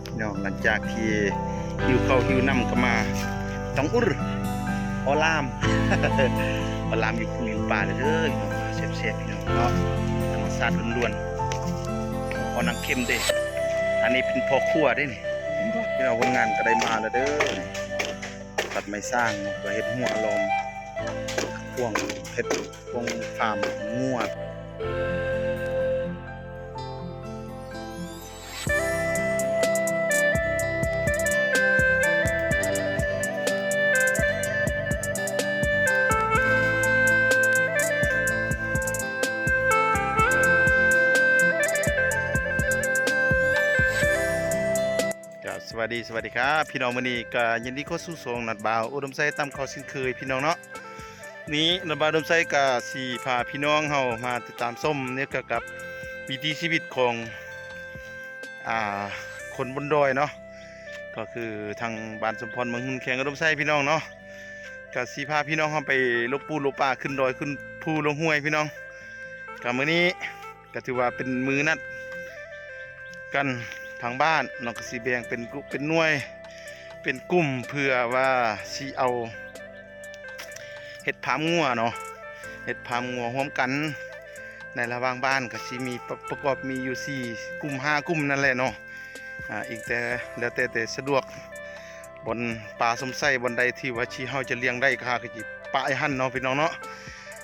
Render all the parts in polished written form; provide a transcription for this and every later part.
พี่น้องหลังจากที่หิวข้าวหิวน้ำก็มาต้องอุรออลาม ออลามอยู่ภูมิป่าเลยเด้อพี่น้องเสียบๆพี่น้องเนาะธรรมชาติล้วนๆพอนังเข้มเด้อันนี้เป็นพ่อครัวได้นี่พี่น้องคนงานก็ได้มาแล้วเด้อตัดไม้สร้างก็เฮ็ดหัวลมพวงเฮ็ดพวงฟาร์มงัวสวัสดีครับพี่น้องมื้อนี้ก็ยินดีเข้าสู่ช่องนัดบ่าวอุดมไซตามเขาสินเคยพี่น้องเนาะนี้นัดบ่าวอุดมไซก็สิพาพี่น้องเฮามาติดตามส้มเนี่ยเกี่ยวกับวิถีชีวิตของคนบนดอยเนาะก็คือทางบ้านสมพรเมืองหุ่นแข็งอุดมไซพี่น้องเนาะก็สิพาพี่น้องเฮาไปลบปูลบป่าขึ้นดอยขึ้นภูลงห้วยพี่น้องก็มื้อนี้ก็ถือว่าเป็นมื้อนัดกันทางบ้านน้องก็สิแบ่งเป็นกลุ่มเป็นหน่วยเป็นกลุ่มเพื่อว่าสิเอาเห็ดผามงัวเนาะเห็ดผามงัวร่วมกันในระหว่างบ้านก็สิมีประกอบมีอยู่4กลุ่ม5กลุ่มนั่นแหละเนาะอีกแต่แล้วแต่สะดวกบนป่าสมไส้บนใดที่ว่าชีเฮาจะเลี้ยงได้ก็สิปะไอ้หั่นเนาะพี่น้องเนาะ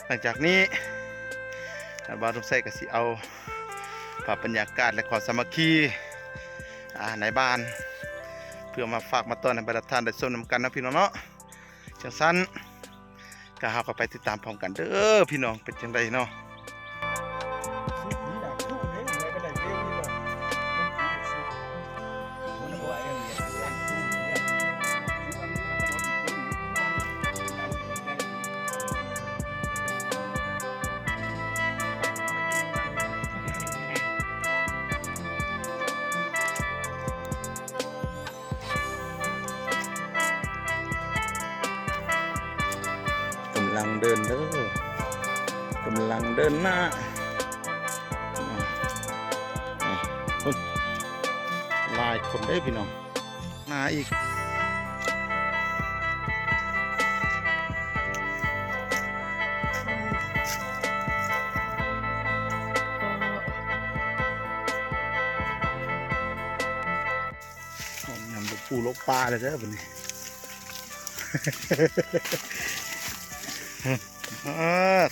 หลังจากนี้บ้านสมไส้ก็สิเอาภาพบรรยากาศและความสามัคคีในบ้านเพื่อมาฝากมาต้อนในบรรดาท่านได้ชมนำกันนะพี่น้องเนาะจังสั้นก็เราก็ไปติดตามพร้อมกันเด้อพี่น้องเป็นจังไดเนาะกำลังเดินเด้อกำลังเดินหน้าลายคนได้พี่น้องมาอีกนำลูกปูลกปลาเลยเด้อวันนี้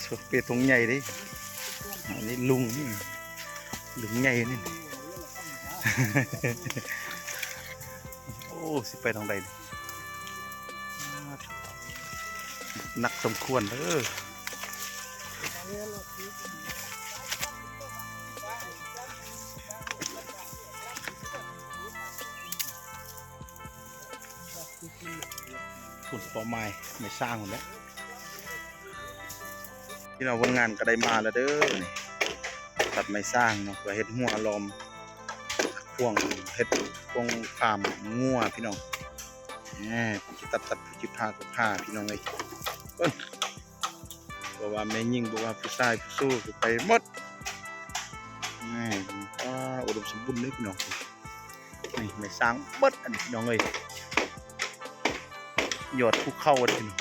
สุดเป็ดตรงใหญ่ดิอันนี้ลุงใหญ่นี่โอ้สิไปทางใดนักสมควรเด้อฝุ่นปอไม้ไม่สร้างหมดแล้วที่เราวันงานก็ได้มาแล้วเด้อตัดไม้สร้างเนาะก็เฮ็ดหัวลมพวงเฮ็ดพวงฟาร์มงัวพี่น้องจิตัดจิผ้ากับผ้าพี่น้องเลยบอกว่าแม่ยิ่งบอกว่าผู้ชายผู้สู้ไปหมดอุดมสมบูรณ์เลยพี่น้องนี่ไม้สร้างเบิดอันนี้พี่น้องเลยหยอดภูเข้าอันนี้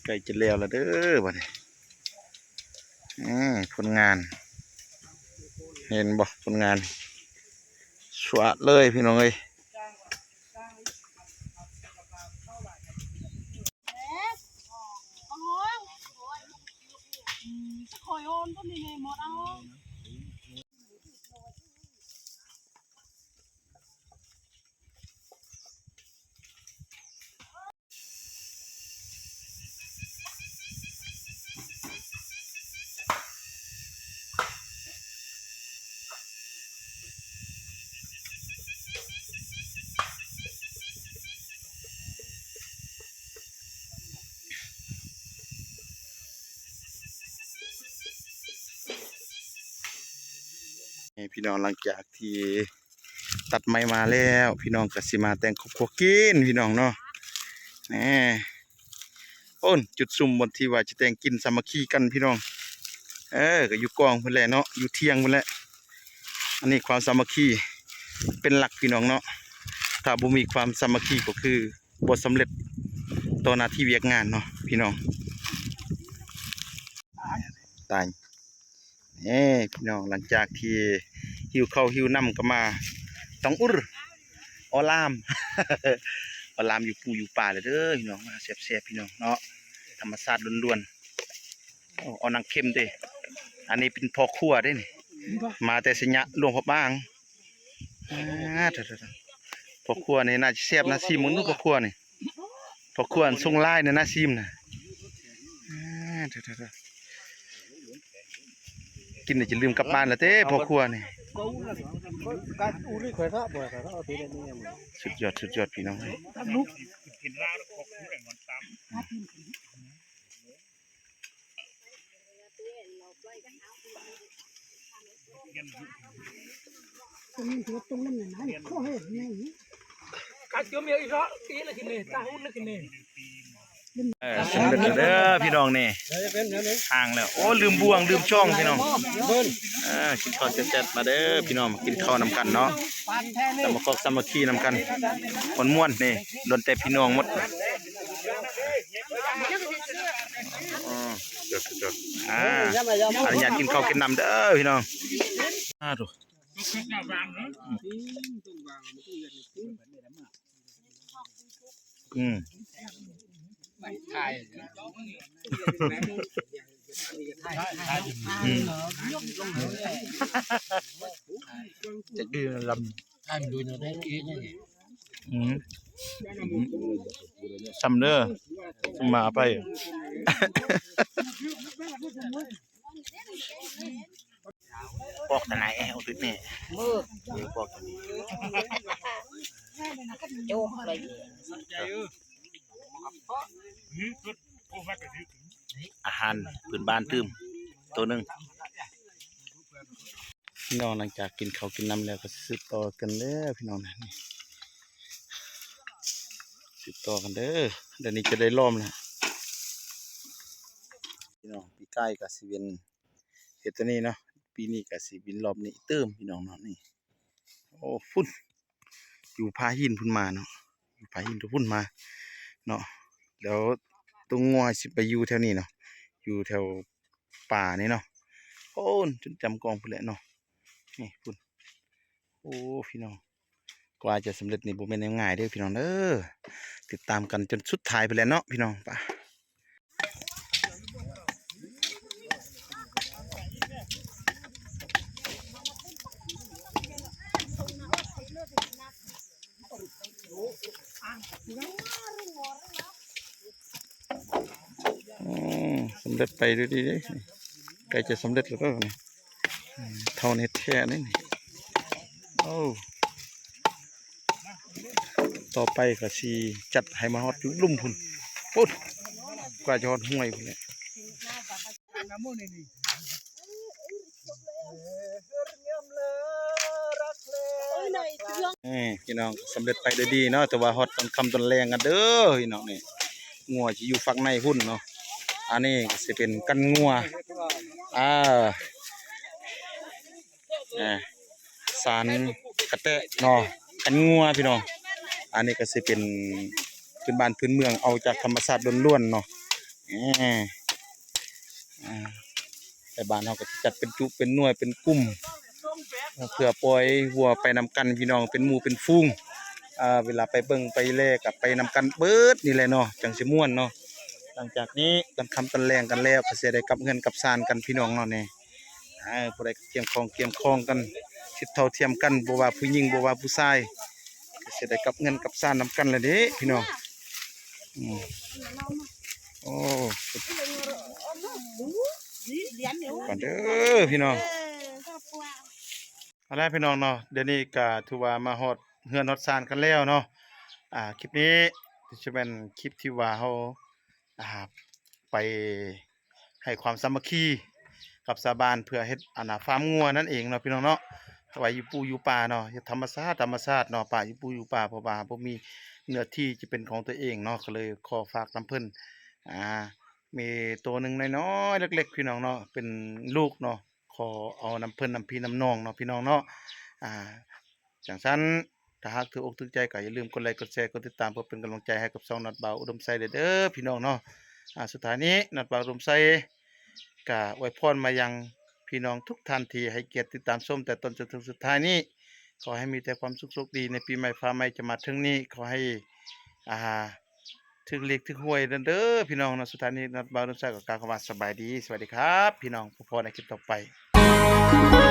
ใกล้จะแล้วละเด้อบัดนี้ผลงานเห็นบ่ผลงานสวดเลยพี่น้องเอ้ยพี่น้องหลังจากที่ตัดไม้มาแล้วพี่น้องก็สิมาแต่งครอบครัวกินพี่น้องเนาะนี่โอ้นจุดซุ่มบนที่ว่าจะแต่งกินสามัคคีกันพี่น้องก็อยู่กองเพิ่นแหละเนาะอยู่เที่ยงเพิ่นแหละอันนี้ความสามัคคีเป็นหลักพี่น้องเนาะถ้าบ่มีความสามัคคีก็คือบ่สำเร็จต่อหน้าที่เวียกงานเนาะพี่น้องตายพี่น้องหลังจากที่หิวข้าวหิวน้ำก็มาต้องอุรออลาม ออลามอยู่ปูอยู่ป่าเลยเด้อพี่น้องมาแซ่บๆพี่น้องเนาะธรรมชาติล้วนๆเอานางเข้มเด้อันนี้เป็นพ่อครัวได้นี่มาแต่สัญญาหลวงพ่อบ้างพ่อครัวนี่น่าจะแซ่บนะซีมึงนู้พ่อครัวนี่พ่อครัวทรงไล่เนี่ยน่าซีมนะกินจะลืมกลับบ้านแล้วเต้พ่อครัวนี่สุดยอดพี่น้องสำเร็จแล้วเด้อพี่น้องนี่ห่างแล้วโอ้ลืมบ่วงลืมช่องพี่น้องกินข้าวแซ่บๆมาเด้อพี่น้องกินข้าวนำกันเนาะสามัคคีนำกันคนม่วนนี่โดนแต่พี่น้องหมดจดอนุญาตกินข้าวกินน้ำเด้อพี่น้องดูจะดื้อลำให้มันดูในนี้ซัมเดอร์มาไปปอกแต่ไหนเอาติดนี่ปอกตัวนี้โจ๊กเลยอาหารพื้นบ้านตื้มตัวหนึ่งพี่น้องหลังจากกินข้าวกินน้ำแล้วก็สืบต่อกันเด้อพี่น้องนี่สืบต่อกันเด้อเดี๋ยวนี้จะได้ล้อมแล้วพี่น้องปีใกล้กับสิเวนเฮตนี่เนาะปีนี้กับสิบินรอบนี้เติมพี่น้องเนาะนี่โอ้ฝุ่นอยู่พาหินพุ่นมาเนาะอยู่พาหินตัวพุ่นมาเนาะแล้วตรงงัวสิไปอยู่แถวนี้เนาะอยู่แถวป่านี่เนาะโอ้จนจำกองพุ่นแหละเนาะนี่พุ่นโอ้พี่น้องกว่าจะสำเร็จนี่บ่แม่นง่ายเด้อพี่น้องเด้อติดตามกันจนสุดท้ายไปแล้วเนาะพี่น้องป่ะสำเร็จไปด้วยดีเลยใกล้จะสำเร็จแล้วก็นี่เท่านี้แท้นี่โอ้ต่อไปก็สีจัดให้มาฮอดอยู่ลุ่มพุ่นปุ๊ดกว่าจะฮอดห้วยพุ่นเลยพี่น้องสำเร็จไปด้วยดีเนาะแต่ว่าฮอดตอนคำตอนแรงกันเด้อพี่น้องนี่งัวจะอยู่ฝั่งในพุ่นเนาะอันนี้จะเป็นกันงัวสารกระแตะเนาะกันงัวพี่น้องอันนี้ก็จะเป็นพื้นบ้านพื้นเมืองเอาจากธรรมชาติล้วนๆเนาะ อ่าอ่าแต่บ้านเราก็จะจัดเป็นจุเป็นหน่วยเป็นกลุ่มเพื่อปล่อยวัวไปนำกันพี่น้องเป็นหมู่เป็นฝูงเวลาไปเบิ่งไปแลกับไปนำกันเบิดนี่แหละเนาะจังสิม่วนเนาะหลังจากนี้ตอนค่ำตอนแลงกันแล้วก็สิได้กลับเงินกลับซานกันพี่น้องเนาะนี่ผู้ใดก็เกี่ยงคองกันสิเท่าเทียมกันบ่ว่าผู้หญิงบ่ว่าผู้ชายก็สิได้กลับเงินกลับซานนำกันแหละเด้พี่น้องอืมโอ้ก่อนเด้อพี่น้องเอาล่ะพี่น้องเนาะเดี๋ยวนี้ก็ถือว่ามาฮอดเฮือนฮอดซานกันแล้วเนาะคลิปนี้จะเป็นคลิปที่ว่าเฮาอ่าไปให้ความสามัคคีกับชาวบ้านเพื่อเฮ็ดฟาร์มงัวนั่นเองเนาะพี่น้องเนาะไว้อยู่ปู่อยู่ป่าเนาะเฮ็ดธรรมชาติเนาะป่าอยู่ปู่อยู่ป่าเพราะว่าบ่มีเนื้อที่จะเป็นของตัวเองเนาะก็เลยขอฝากน้ำเพิ่นอ่ามีตัวหนึ่งน้อยๆเล็กๆพี่น้องเนาะเป็นลูกเนาะขอเอาน้ำเพิ่นน้ำพี่น้ำน้องเนาะพี่น้องเนาะอ่าจังซั้นถ้าหากถูกอกถูกใจก็อย่าลืมกดไลค์กดแชร์กดติดตามเพื่อเป็นกำลังใจให้กับช่องนัดบ่าวอุดมไซเด้อพี่น้องเนาะสุดท้ายนี้นัดบ่าวอุดมไซก็อวยพรมายังพี่น้องทุกท่านที่ให้เกียรติติดตามชมแต่ต้นจนถึงสุดท้ายนี้ขอให้มีแต่ความสุขโชคดีในปีใหม่ฟ้าใหม่จะมาถึงนี้ขอให้อ่าถึงเลขถึงหวยเด้อพี่น้องเนาะสุดท้ายนี้นัดบ่าวอุดมไซก็กล่าวคำว่าสบายดีสวัสดีครับพี่น้องพบกันในคลิปต่อไป